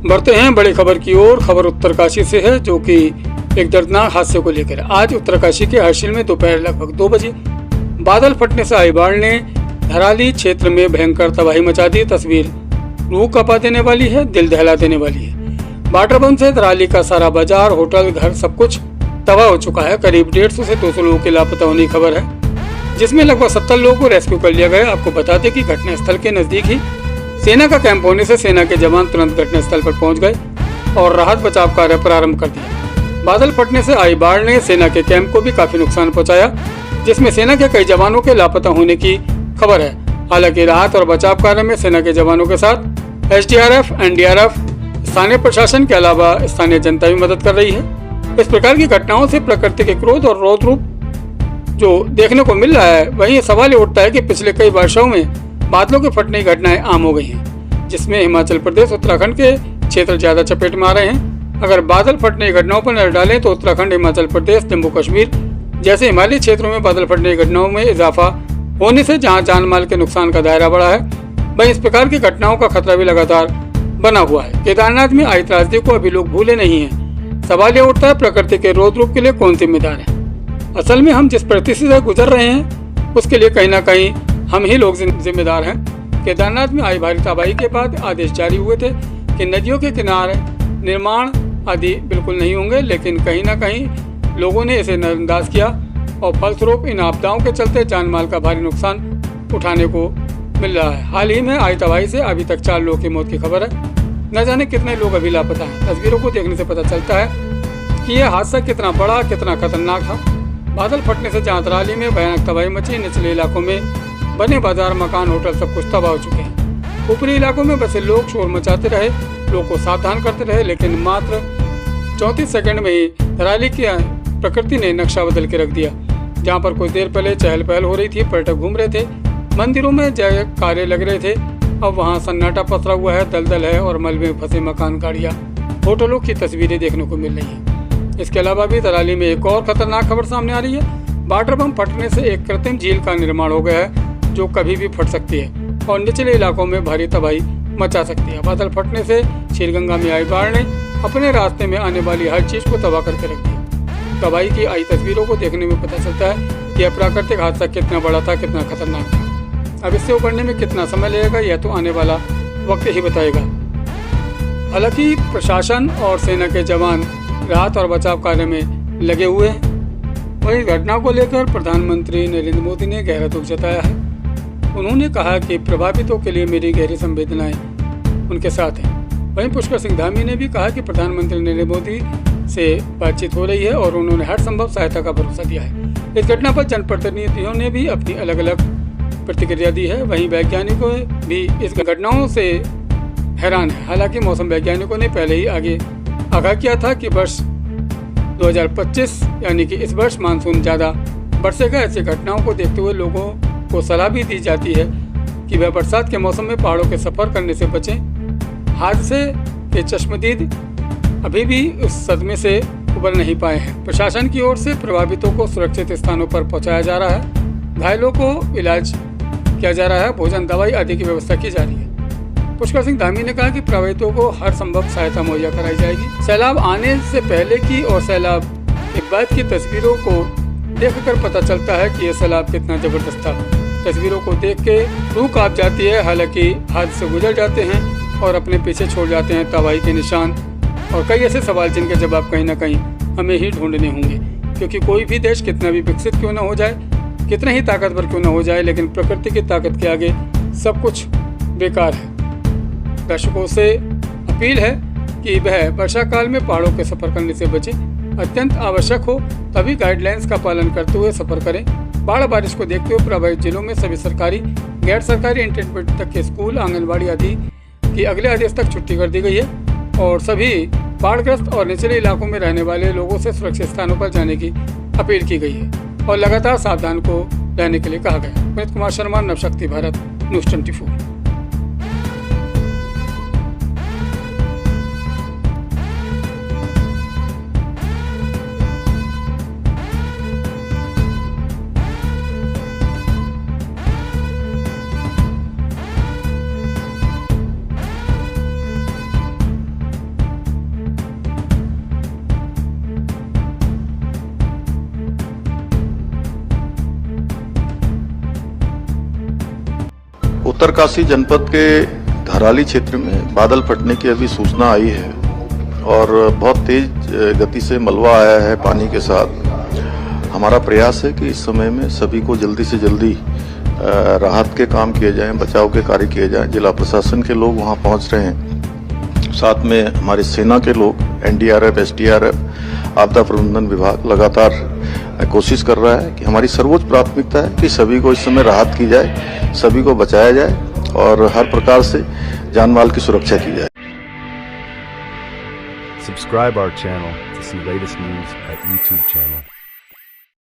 बढ़ते हैं बड़ी खबर की ओर। खबर उत्तरकाशी से है, जो कि एक दर्दनाक हादसे को लेकर। आज उत्तरकाशी के हर्षिल में दोपहर लगभग 2 बजे बादल फटने से आई बाढ़ ने धराली क्षेत्र में भयंकर तबाही मचा दी। तस्वीर रूह कपा देने वाली है, दिल दहला देने वाली है। वाटरबंद से धराली का सारा बाजार, होटल, घर सब कुछ तबाह हो चुका है। करीब 150 से 200 लोगों के लापता होने की खबर है, जिसमें लगभग 70 लोगों को रेस्क्यू कर लिया गया। आपको बता दें कि घटनास्थल के नजदीक ही सेना का कैंप होने से सेना के जवान तुरंत घटनास्थल पर पहुंच गए और राहत बचाव कार्य प्रारंभ कर दिया। बादल फटने से आई बाढ़ ने सेना के कैंप को भी काफी नुकसान पहुंचाया, जिसमें सेना के कई जवानों के लापता होने की खबर है। हालांकि राहत और बचाव कार्य में सेना के जवानों के साथ एसडीआरएफ, एनडीआरएफ, स्थानीय प्रशासन के अलावा स्थानीय जनता भी मदद कर रही है। इस प्रकार की घटनाओं से प्रकृति के क्रोध और रौद्र रूप जो देखने को मिल रहा है, वहीं सवाल ये उठता है कि पिछले कई वर्षों में बादलों के फटने की घटनाएं आम हो गई हैं, जिसमें हिमाचल प्रदेश, उत्तराखंड के क्षेत्र ज्यादा चपेट में आ रहे हैं। अगर बादल फटने की घटनाओं पर नजर डालें तो उत्तराखंड, हिमाचल प्रदेश, जम्मू कश्मीर जैसे हिमालयी क्षेत्रों में बादल फटने की घटनाओं में इजाफा होने से जहां जान माल के नुकसान का दायरा बढ़ा है, वहीं इस प्रकार की घटनाओं का खतरा भी लगातार बना हुआ है। केदारनाथ में आई त्रासदी को अभी लोग भूले नहीं हैं। सवाल ये उठता है, प्रकृति के रौद्र रूप के लिए कौन जिम्मेदार है? असल में हम जिस परिस्थिति से गुजर रहे हैं, उसके लिए कहीं ना कहीं हम ही लोग जिम्मेदार हैं। केदारनाथ में आई भारी तबाही के बाद आदेश जारी हुए थे कि नदियों के किनारे निर्माण आदि बिल्कुल नहीं होंगे, लेकिन कहीं ना कहीं लोगों ने इसे नजरअंदाज किया और फलस्वरूप इन आपदाओं के चलते जान माल का भारी नुकसान उठाने को मिल रहा है। हाल ही में आई तबाही से अभी तक 4 लोगों की मौत की खबर है। न जाने कितने लोग अभी लापता हैं। तस्वीरों को देखने से पता चलता है कि यह हादसा कितना बड़ा, कितना खतरनाक था। बादल फटने से जहां धराली में भयानक तबाही मची, निचले इलाकों में बने बाजार, मकान, होटल सब कुछ तबाह हो चुके हैं। ऊपरी इलाकों में बसे लोग शोर मचाते रहे, लोगों को सावधान करते रहे, लेकिन मात्र 34 सेकंड में ही धराली की प्रकृति ने नक्शा बदल के रख दिया। जहाँ पर कुछ देर पहले चहल पहल हो रही थी, पर्यटक घूम रहे थे, मंदिरों में जय कार्य लग रहे थे, अब वहाँ सन्नाटा पसरा हुआ है, दलदल है और मलबे में फंसे मकान, गाड़ियाँ, होटलों की तस्वीरें देखने को मिल रही हैं। इसके अलावा भी धराली में एक और खतरनाक खबर सामने आ रही है। वाटर बम फटने से एक कृत्रिम झील का निर्माण हो गया है, जो कभी भी फट सकती है और निचले इलाकों में भारी तबाही मचा सकती है। बादल फटने से श्रीगंगा में आई बाढ़ ने अपने रास्ते में आने वाली हर चीज को तबाह करके रख दिया। तबाही की आई तस्वीरों को देखने में पता चलता है कि यह प्राकृतिक हादसा कितना बड़ा था, कितना खतरनाक था। अब इससे उबरने में कितना समय लगेगा, यह तो आने वाला वक्त ही बताएगा। हालांकि प्रशासन और सेना के जवान राहत और बचाव कार्य में लगे हुए हैं। वहीं घटना को लेकर प्रधानमंत्री नरेंद्र मोदी ने गहरा दुख जताया है। उन्होंने कहा कि प्रभावितों के लिए मेरी गहरी संवेदनाएं उनके साथ हैं। वहीं पुष्कर सिंह धामी ने भी कहा कि प्रधानमंत्री नरेंद्र मोदी से बातचीत हो रही है और उन्होंने हर संभव सहायता का भरोसा दिया है। इस घटना पर जनप्रतिनिधियों ने भी अपनी अलग अलग प्रतिक्रिया दी है। वहीं वैज्ञानिकों भी इस घटनाओं से हैरान है। हालांकि मौसम वैज्ञानिकों ने पहले ही आगे आगाह किया था कि वर्ष 2025 यानी कि इस वर्ष मानसून ज़्यादा बरसेगा। ऐसी घटनाओं को देखते हुए लोगों को सलाह भी दी जाती है कि वह बरसात के मौसम में पहाड़ों के सफ़र करने से बचें। हादसे के चश्मदीद अभी भी उस सदमे से उबर नहीं पाए हैं। प्रशासन की ओर से प्रभावितों को सुरक्षित स्थानों पर पहुंचाया जा रहा है, घायलों को इलाज किया जा रहा है, भोजन, दवाई आदि की व्यवस्था की जा रही है। पुष्कर सिंह धामी ने कहा कि प्रभावितों को हर संभव सहायता मुहैया कराई जाएगी। सैलाब आने से पहले की और सैलाब के बाद की तस्वीरों को देखकर पता चलता है कि यह सैलाब कितना जबरदस्त था। तस्वीरों को देख के रूह कांप जाती है। हालांकि हादसे से गुजर जाते हैं और अपने पीछे छोड़ जाते हैं तबाही के निशान और कई ऐसे सवाल जिनके जवाब कहीं ना कहीं हमें ही ढूंढने होंगे। क्योंकि कोई भी देश कितना भी विकसित क्यों ना हो जाए, कितना ही ताकतवर क्यों ना हो जाए, लेकिन प्रकृति की ताकत के आगे सब कुछ बेकार है। दर्शकों से अपील है कि वह वर्षा काल में पहाड़ों के सफर करने से बचें। अत्यंत आवश्यक हो तभी गाइडलाइंस का पालन करते हुए सफर करें। बाढ़ बारिश को देखते हुए प्रभावित जिलों में सभी सरकारी, गैर सरकारी इंटरमीडिएट तक के स्कूल, आंगनबाड़ी आदि की अगले आदेश तक छुट्टी कर दी गई है और सभी बाढ़ग्रस्त और निचले इलाकों में रहने वाले लोगों से सुरक्षित स्थानों पर जाने की अपील की गई है और लगातार सावधान को रहने के लिए कहा गया। पुनीत कुमार शर्मा, नवशक्ति भारत, न्यूज़ 24। उत्तरकाशी जनपद के धराली क्षेत्र में बादल फटने की अभी सूचना आई है और बहुत तेज गति से मलबा आया है पानी के साथ। हमारा प्रयास है कि इस समय में सभी को जल्दी से जल्दी राहत के काम किए जाएं, बचाव के कार्य किए जाएं। जिला प्रशासन के लोग वहां पहुंच रहे हैं, साथ में हमारी सेना के लोग, एनडीआरएफ, एसडीआरएफ, आपदा प्रबंधन विभाग लगातार कोशिश कर रहा है कि हमारी सर्वोच्च प्राथमिकता है कि सभी को इस समय राहत की जाए, सभी को बचाया जाए और हर प्रकार से जान माल की सुरक्षा की जाए। Subscribe our channel to see latest news at YouTube channel.